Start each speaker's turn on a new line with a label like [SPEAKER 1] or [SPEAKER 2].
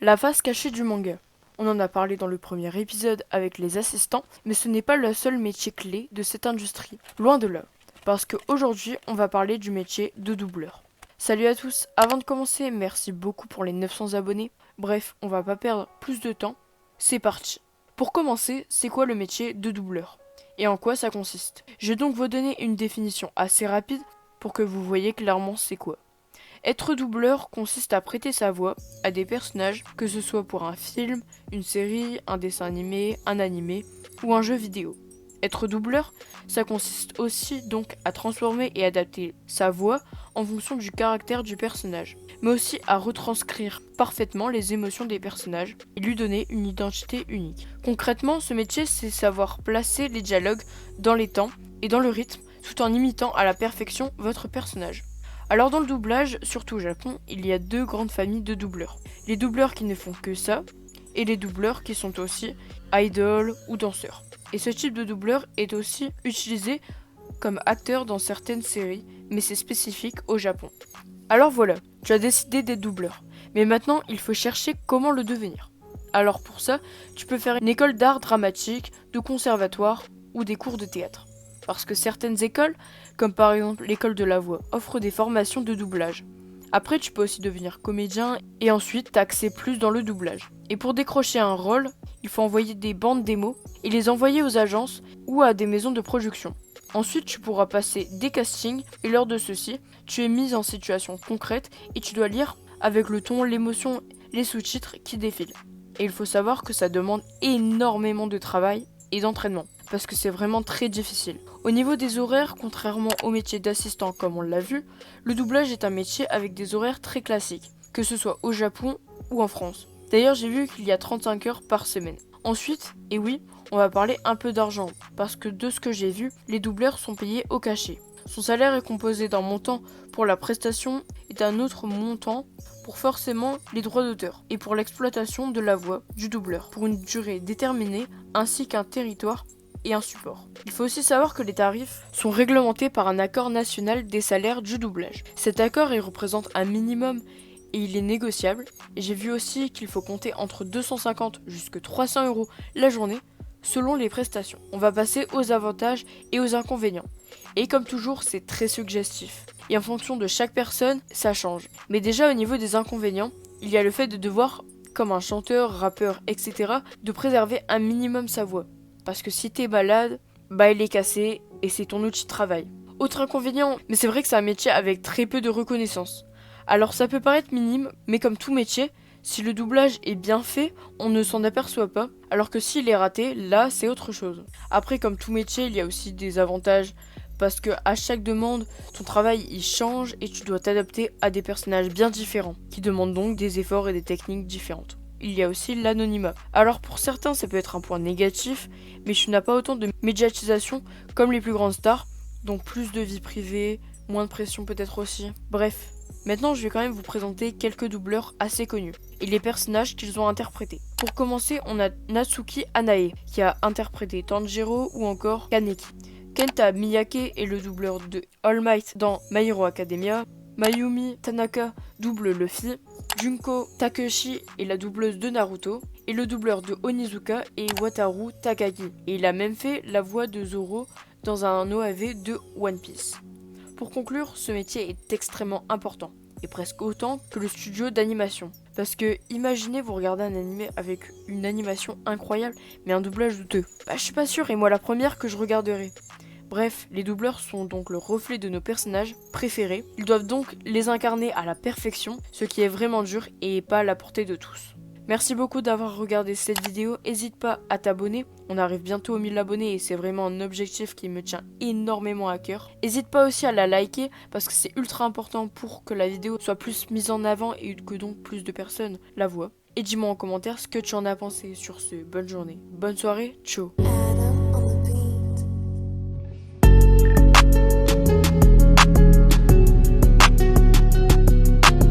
[SPEAKER 1] La face cachée du manga. On en a parlé dans le premier épisode avec les assistants, mais ce n'est pas le seul métier clé de cette industrie. Loin de là. Parce qu'aujourd'hui, on va parler du métier de doubleur. Salut à tous, avant de commencer, merci beaucoup pour les 900 abonnés. Bref, on va pas perdre plus de temps. C'est parti. Pour commencer, c'est quoi le métier de doubleur? Et en quoi ça consiste? Je vais donc vous donner une définition assez rapide pour que vous voyez clairement c'est quoi. Être doubleur consiste à prêter sa voix à des personnages, que ce soit pour un film, une série, un dessin animé, un animé ou un jeu vidéo. Être doubleur, ça consiste aussi donc à transformer et adapter sa voix en fonction du caractère du personnage, mais aussi à retranscrire parfaitement les émotions des personnages et lui donner une identité unique. Concrètement, ce métier, c'est savoir placer les dialogues dans les temps et dans le rythme, tout en imitant à la perfection votre personnage. Alors dans le doublage, surtout au Japon, il y a deux grandes familles de doubleurs. Les doubleurs qui ne font que ça, et les doubleurs qui sont aussi idoles ou danseurs. Et ce type de doubleur est aussi utilisé comme acteur dans certaines séries, mais c'est spécifique au Japon. Alors voilà, tu as décidé d'être doubleur. Mais maintenant, il faut chercher comment le devenir. Alors pour ça, tu peux faire une école d'art dramatique, de conservatoire ou des cours de théâtre. Parce que certaines écoles, comme par exemple l'école de la voix, offrent des formations de doublage. Après, tu peux aussi devenir comédien et ensuite t'axer plus dans le doublage. Et pour décrocher un rôle, il faut envoyer des bandes démos et les envoyer aux agences ou à des maisons de production. Ensuite, tu pourras passer des castings et lors de ceux-ci, tu es mis en situation concrète et tu dois lire avec le ton, l'émotion, les sous-titres qui défilent. Et il faut savoir que ça demande énormément de travail et d'entraînement parce que c'est vraiment très difficile. Au niveau des horaires, contrairement au métier d'assistant comme on l'a vu, le doublage est un métier avec des horaires très classiques, que ce soit au Japon ou en France. D'ailleurs, j'ai vu qu'il y a 35 heures par semaine. Ensuite, et oui, on va parler un peu d'argent, parce que de ce que j'ai vu, les doubleurs sont payés au cachet. Son salaire est composé d'un montant pour la prestation et d'un autre montant pour forcément les droits d'auteur et pour l'exploitation de la voix du doubleur pour une durée déterminée ainsi qu'un territoire et un support. Il faut aussi savoir que les tarifs sont réglementés par un accord national des salaires du doublage. Cet accord il représente un minimum et il est négociable. Et j'ai vu aussi qu'il faut compter entre 250 jusqu'à 300 euros la journée selon les prestations. On va passer aux avantages et aux inconvénients. Et comme toujours, c'est très suggestif. Et en fonction de chaque personne, ça change. Mais déjà au niveau des inconvénients, il y a le fait de devoir, comme un chanteur, rappeur, etc., de préserver un minimum sa voix. Parce que si t'es malade, bah il est cassé et c'est ton outil de travail. Autre inconvénient, mais c'est vrai que c'est un métier avec très peu de reconnaissance. Alors ça peut paraître minime, mais comme tout métier, si le doublage est bien fait, on ne s'en aperçoit pas, alors que s'il est raté, là c'est autre chose. Après, comme tout métier, il y a aussi des avantages, parce que à chaque demande, ton travail il change et tu dois t'adapter à des personnages bien différents, qui demandent donc des efforts et des techniques différentes. Il y a aussi l'anonymat. Alors pour certains ça peut être un point négatif, mais tu n'as pas autant de médiatisation comme les plus grandes stars, donc plus de vie privée, moins de pression peut-être aussi. Bref, maintenant je vais quand même vous présenter quelques doubleurs assez connus et les personnages qu'ils ont interprétés. Pour commencer, on a Natsuki Hanae qui a interprété Tanjiro ou encore Kaneki. Kenta Miyake est le doubleur de All Might dans My Hero Academia. Mayumi Tanaka double Luffy. Junko Takeshi est la doubleuse de Naruto. Et le doubleur de Onizuka est Wataru Takagi. Et il a même fait la voix de Zoro dans un OAV de One Piece. Pour conclure, ce métier est extrêmement important. Et presque autant que le studio d'animation. Parce que imaginez vous regardez un animé avec une animation incroyable, mais un doublage douteux. Bah je suis pas sûre, et moi la première que je regarderai. Bref, les doubleurs sont donc le reflet de nos personnages préférés. Ils doivent donc les incarner à la perfection, ce qui est vraiment dur et pas à la portée de tous. Merci beaucoup d'avoir regardé cette vidéo, n'hésite pas à t'abonner, on arrive bientôt aux 1000 abonnés et c'est vraiment un objectif qui me tient énormément à cœur. N'hésite pas aussi à la liker parce que c'est ultra important pour que la vidéo soit plus mise en avant et que donc plus de personnes la voient. Et dis-moi en commentaire ce que tu en as pensé. Sur ce, bonne journée, bonne soirée, ciao.